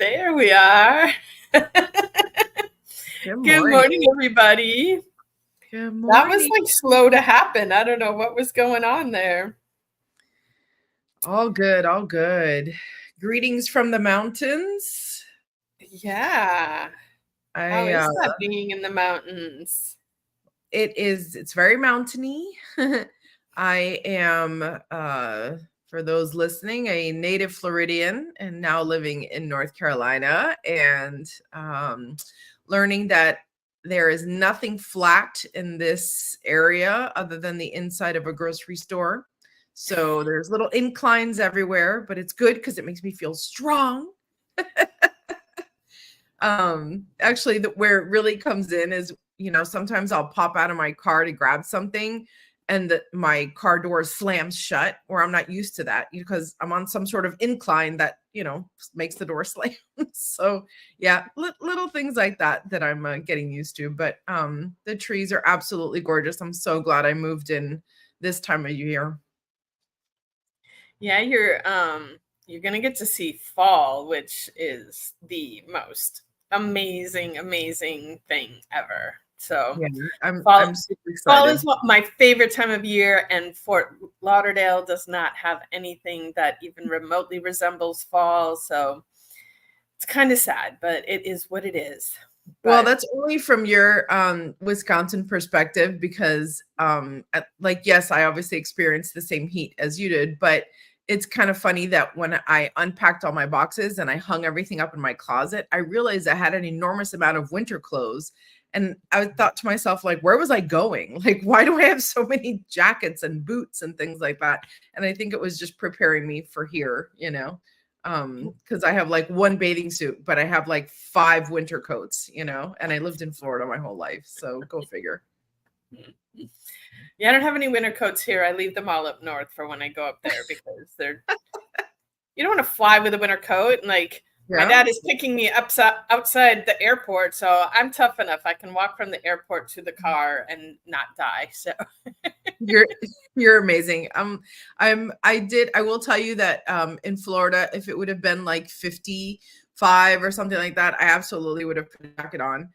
There we are. Good Good morning. morning, everybody. Good That was morning. like slow to happen. I don't know what was going on there. All good, all good. Greetings from the mountains. Yeah. How I is that being in the mountains? it's very mountainy. I am for those listening, a native Floridian and now living in North Carolina and learning that there is nothing flat in this area other than the inside of a grocery store. So there's little inclines everywhere, but it's good because it makes me feel strong. Actually, where it really comes in is, sometimes I'll pop out of my car to grab something and my car door slams shut, or I'm not used to that because I'm on some sort of incline that, makes the door slam. So yeah, little things like that I'm getting used to. But the trees are absolutely gorgeous. I'm so glad I moved in this time of year. Yeah, you're gonna get to see fall, which is the most amazing thing ever. So Yeah, fall I'm super fall excited. is my favorite time of year, and Fort Lauderdale does not have anything that even remotely resembles fall. So it's kind of sad, but it is what it is. Well, But that's only from your Wisconsin perspective because yes, I obviously experienced the same heat as you did, but it's kind of funny that when I unpacked all my boxes and I hung everything up in my closet, I realized I had an enormous amount of winter clothes. And I thought to myself, like, where was I going? Like, why do I have so many jackets and boots and things like that? And I think it was just preparing me for here, because I have like one bathing suit, but I have like 5 winter coats, and I lived in Florida my whole life. So go figure. yeah, I don't have any winter coats here. I leave them all up north for when I go up there because you don't want to fly with a winter coat. And like my Yeah. dad is picking me up outside the airport, so I'm tough enough. I can walk from the airport to the car and not die. So You're you're amazing. I will tell you that in Florida, if it would have been like 55 or something like that, I absolutely would have put a jacket on.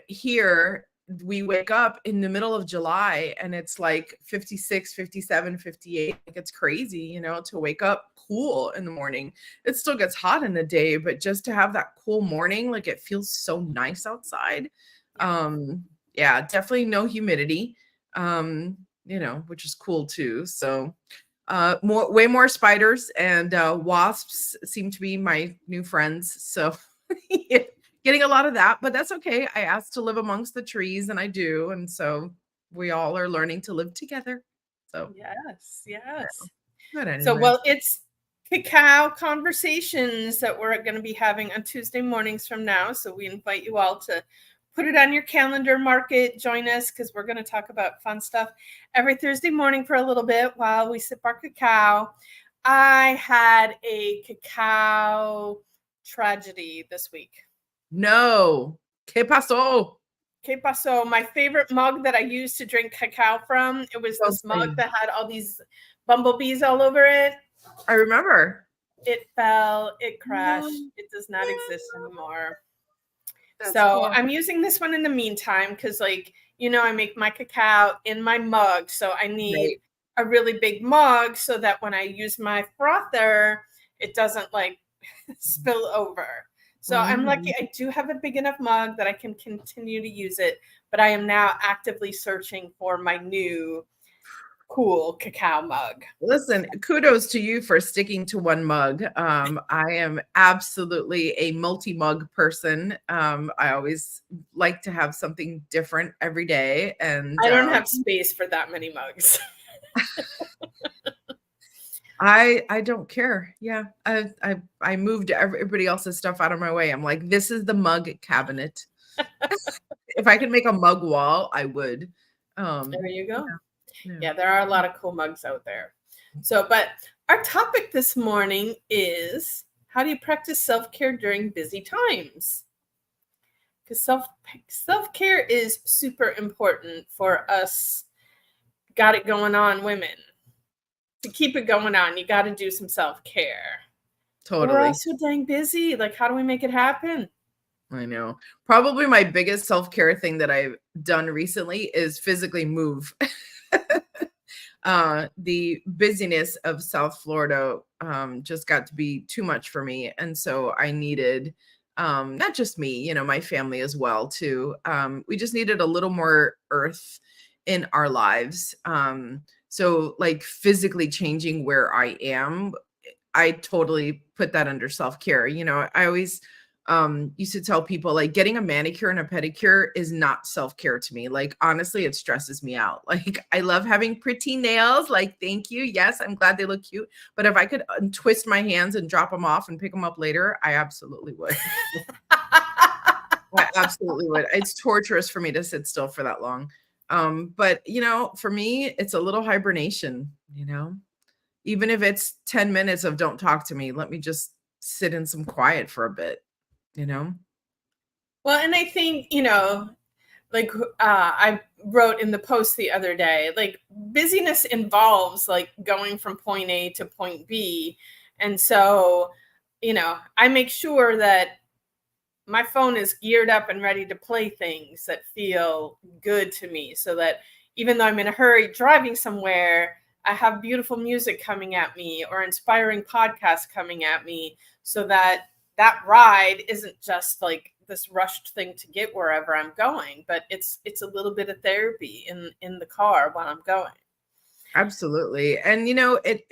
Here we wake up in the middle of July and it's like 56, 57, 58. Like it's crazy, to wake up cool in the morning. It still gets hot in the day, but just to have that cool morning, like it feels so nice outside. Yeah, definitely no humidity. Which is cool too. So way more spiders and wasps seem to be my new friends. So getting a lot of that, but that's okay. I asked to live amongst the trees and I do. And so we all are learning to live together. So yes. but So anyway. well, it's Cacao Conversations that we're going to be having on Tuesday mornings from now. So we invite you all to put it on your calendar, mark it, join us, because we're going to talk about fun stuff every Thursday morning for a little bit while we sip our cacao. I had a cacao tragedy this week. No. ¿Qué pasó? ¿Qué pasó? My favorite mug that I used to drink cacao from, it was this mug that had all these bumblebees all over it. I remember. It fell, it crashed, it does not exist anymore. That's So horrible. I'm using this one in the meantime because, I make my cacao in my mug. So I need a really big mug so that when I use my frother, it doesn't like spill over. So I'm lucky I do have a big enough mug that I can continue to use it. But I am now actively searching for my new cool cacao mug. Listen, kudos to you for sticking to one mug. I am absolutely a multi-mug person. I always like to have something different every day. And I don't have space for that many mugs. I don't care. Yeah. I moved everybody else's stuff out of my way. I'm like, this is the mug cabinet. If I could make a mug wall, I would. There you go. Yeah, There are a lot of cool mugs out there. So, but our topic this morning is how do you practice self-care during busy times? Because self-care is super important for us. Got it going on women. To keep it going on, you got to do some self-care. We're all Totally. so dang busy. Like, how do we make it happen? I know. Probably my biggest self-care thing that I've done recently is physically move. The busyness of South Florida just got to be too much for me. And so I needed, not just me, my family as well, too. We just needed a little more earth in our lives. So, like, physically changing where I am, I totally put that under self-care. I always used to tell people, like, getting a manicure and a pedicure is not self-care to me. Like, honestly, it stresses me out. Like, I love having pretty nails. Like, thank you. Yes, I'm glad they look cute. But if I could twist my hands and drop them off and pick them up later, I absolutely would. I absolutely would. It's torturous for me to sit still for that long. But for me, it's a little hibernation. Even if it's 10 minutes of don't talk to me, let me just sit in some quiet for a bit, you know? Well, and I think, like I wrote in the post the other day, like busyness involves like going from point A to point B. And so, I make sure that my phone is geared up and ready to play things that feel good to me so that even though I'm in a hurry driving somewhere, I have beautiful music coming at me or inspiring podcasts coming at me so that that ride isn't just like this rushed thing to get wherever I'm going, but it's a little bit of therapy in the car while I'm going. Absolutely. And it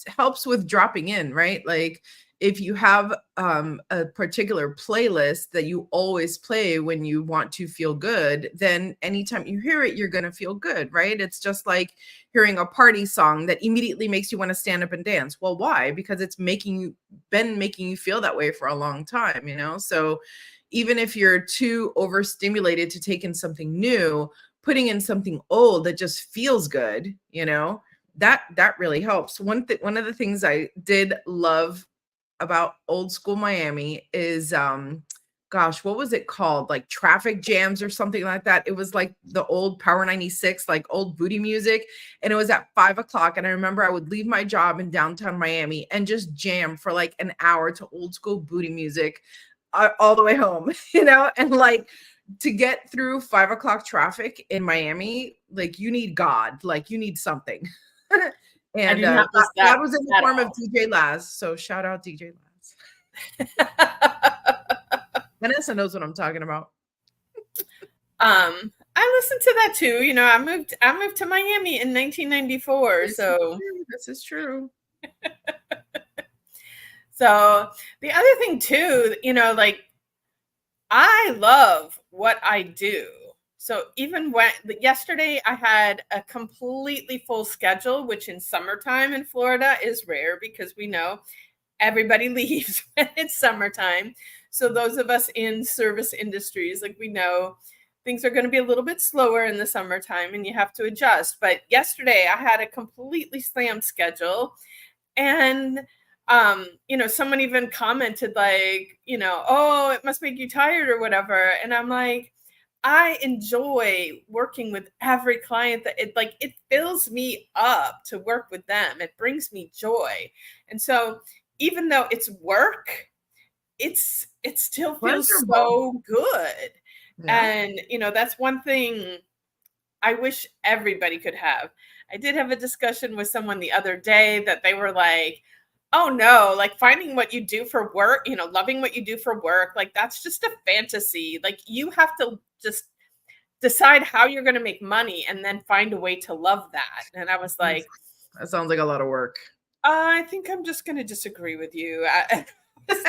helps with dropping in, right? Like, if you have a particular playlist that you always play when you want to feel good, then anytime you hear it, you're going to feel good, right? It's just like hearing a party song that immediately makes you want to stand up and dance. Well, why? Because it's been making you feel that way for a long time. So even if you're too overstimulated to take in something new, putting in something old that just feels good, that really helps. One of the things I did love about old school Miami is gosh, what was it called? Like traffic jams or something like that. It was like the old Power 96, like old booty music. And it was at 5 o'clock. And I remember I would leave my job in downtown Miami and just jam for like an hour to old school booty music all the way home, and like to get through 5 o'clock traffic in Miami, like you need God, like you need something. I And do not miss God that was in the at form of all. DJ Laz. So shout out DJ Laz. Vanessa knows what I'm talking about. I listened to that too. I moved to Miami in 1994. This is true. So the other thing too, like I love what I do. So even when yesterday I had a completely full schedule, which in summertime in Florida is rare because we know everybody leaves when it's summertime. So those of us in service industries, like we know things are going to be a little bit slower in the summertime and you have to adjust. But yesterday I had a completely slammed schedule and someone even commented like, oh, it must make you tired or whatever. And I'm like, I enjoy working with every client that it fills me up to work with them. It brings me joy. And so even though it's work, it still feels Pleasurable. so good. Yeah. And that's one thing I wish everybody could have. I did have a discussion with someone the other day that they were like, oh no, like finding what you do for work, loving what you do for work, like that's just a fantasy. Like you have to just decide how you're going to make money and then find a way to love that. And I was like, That sounds like a lot of work. I think I'm just going to disagree with you. If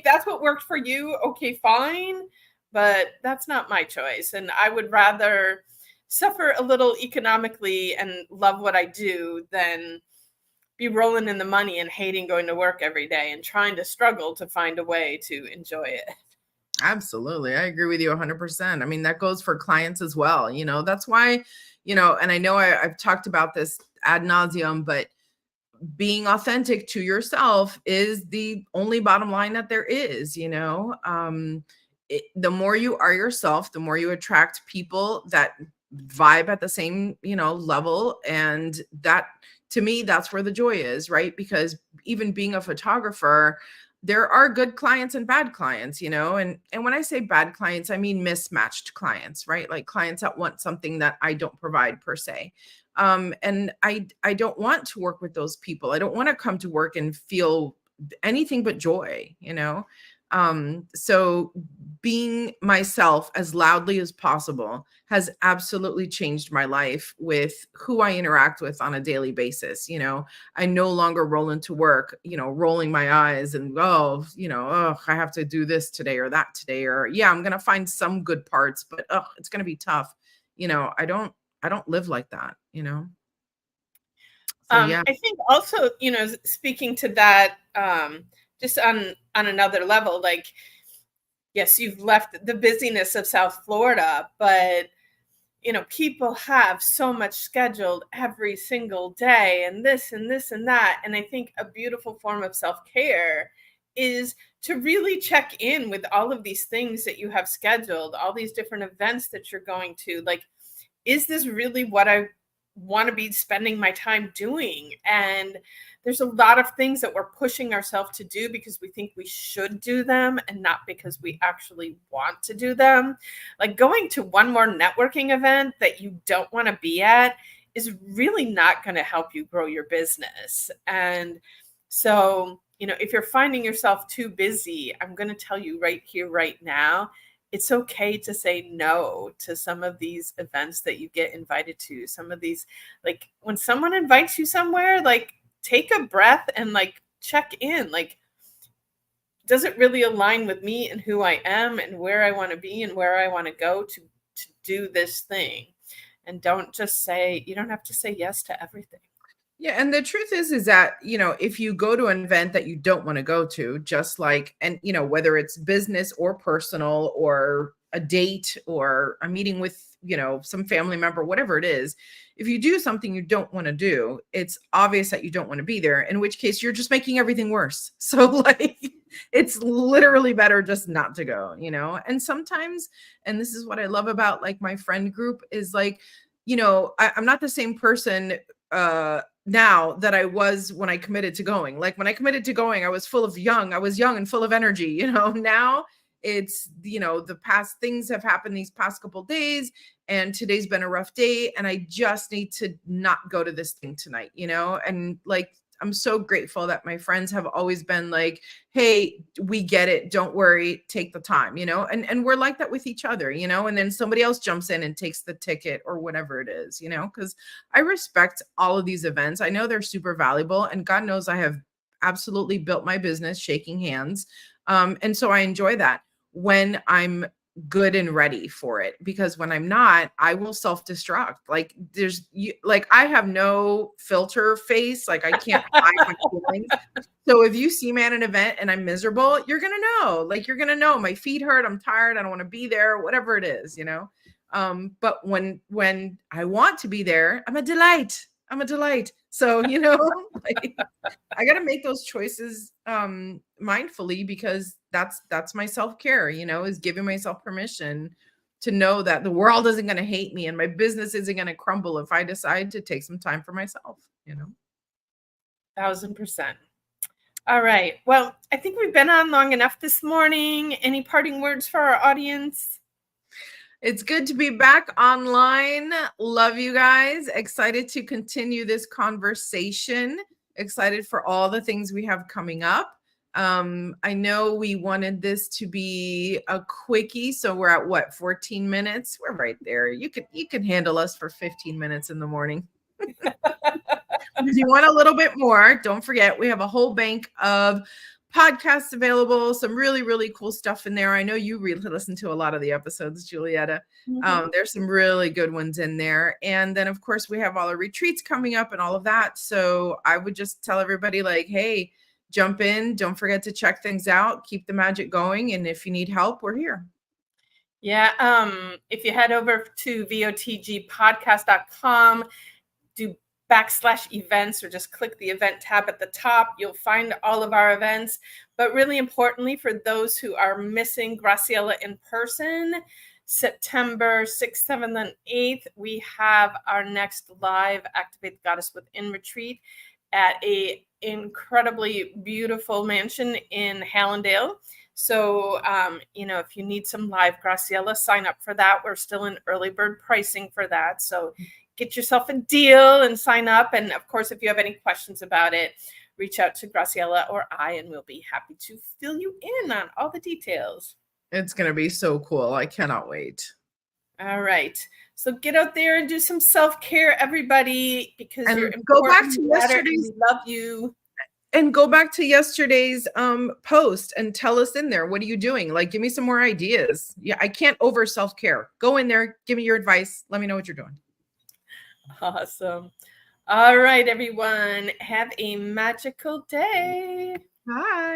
that's what worked for you, okay, fine. But that's not my choice. And I would rather suffer a little economically and love what I do than be rolling in the money and hating going to work every day and trying to struggle to find a way to enjoy it. Absolutely. I agree with you 100%. I mean, that goes for clients as well. That's why, and I know I've talked about this ad nauseum, but being authentic to yourself is the only bottom line that there is. The more you are yourself, the more you attract people that vibe at the same, level. And that, to me, that's where the joy is, right? Because even being a photographer, there are good clients and bad clients, and when I say bad clients, I mean mismatched clients, right? Like clients that want something that I don't provide per se. And I don't want to work with those people. I don't want to come to work and feel anything but joy, so being myself as loudly as possible has absolutely changed my life with who I interact with on a daily basis. I no longer roll into work, rolling my eyes and, oh, I have to do this today or that today, or yeah, I'm going to find some good parts, but it's going to be tough. I don't live like that. So yeah. I think also, speaking to that, just on another level, like, yes, you've left the busyness of South Florida, but people have so much scheduled every single day, and this and this and that. And I think a beautiful form of self-care is to really check in with all of these things that you have scheduled, all these different events that you're going to. Like, is this really what I want to be spending my time doing? And there's a lot of things that we're pushing ourselves to do because we think we should do them and not because we actually want to do them. Like going to one more networking event that you don't want to be at is really not going to help you grow your business. And so, if you're finding yourself too busy, I'm going to tell you right here, right now, it's okay to say no to some of these events that you get invited to. Some of these, like when someone invites you somewhere, like take a breath and like check in. Like, does it really align with me and who I am and where I want to be and where I want to go to do this thing? And you don't have to say yes to everything. Yeah, and the truth is that, if you go to an event that you don't want to go to, just like, and whether it's business or personal or a date or a meeting with, some family member, whatever it is, if you do something you don't want to do, it's obvious that you don't want to be there, in which case you're just making everything worse. So like it's literally better just not to go, and sometimes, and this is what I love about like my friend group is like, I'm not the same person now that I was when I committed to going. Like when I committed to going, I was young and full of energy. Now it's, the past things have happened these past couple days, and today's been a rough day, and I just need to not go to this thing tonight, and like, I'm so grateful that my friends have always been like, hey, we get it. Don't worry. Take the time, and we're like that with each other, and then somebody else jumps in and takes the ticket or whatever it is, because I respect all of these events. I know they're super valuable, and God knows I have absolutely built my business shaking hands. And so I enjoy that when I'm good and ready for it, because when I'm not, I will self-destruct. Like like I have no filter face, like I can't hide my feelings. So if you see me at an event and I'm miserable, you're gonna know. Like you're gonna know my feet hurt, I'm tired, I don't want to be there, whatever it is, but when I want to be there, I'm a delight. So like I got to make those choices mindfully, because that's my self-care, is giving myself permission to know that the world isn't going to hate me and my business isn't going to crumble if I decide to take some time for myself. 1,000%. All right. Well, I think we've been on long enough this morning. Any parting words for our audience? It's good to be back online. Love you guys. Excited to continue this conversation. Excited for all the things we have coming up. I know we wanted this to be a quickie, so we're at what, 14 minutes? We're right there. You can handle us for 15 minutes in the morning. If you want a little bit more, don't forget we have a whole bank of podcasts available, some really, really cool stuff in there. I know you really listen to a lot of the episodes, Julietta. There's some really good ones in there. And then, of course, we have all our retreats coming up and all of that. So I would just tell everybody like, hey, jump in. Don't forget to check things out. Keep the magic going. And if you need help, we're here. Yeah. If you head over to votgpodcast.com, do /events, or just click the event tab at the top, you'll find all of our events. But really importantly, for those who are missing Graciela in person, September 6th, 7th, and 8th, we have our next live Activate the Goddess Within retreat at a incredibly beautiful mansion in Hallandale. So, if you need some live Graciela, sign up for that. We're still in early bird pricing for that. So get yourself a deal and sign up. And of course, if you have any questions about it, reach out to Graciela or I, and we'll be happy to fill you in on all the details. It's going to be so cool. I cannot wait. All right. So get out there and do some self-care, everybody, because and you're go back important. to You matter, yesterday's and we love you. And go back to yesterday's post and tell us in there, what are you doing? Like, give me some more ideas. Yeah, I can't over self-care. Go in there, give me your advice. Let me know what you're doing. Awesome. All right, everyone. Have a magical day. Bye.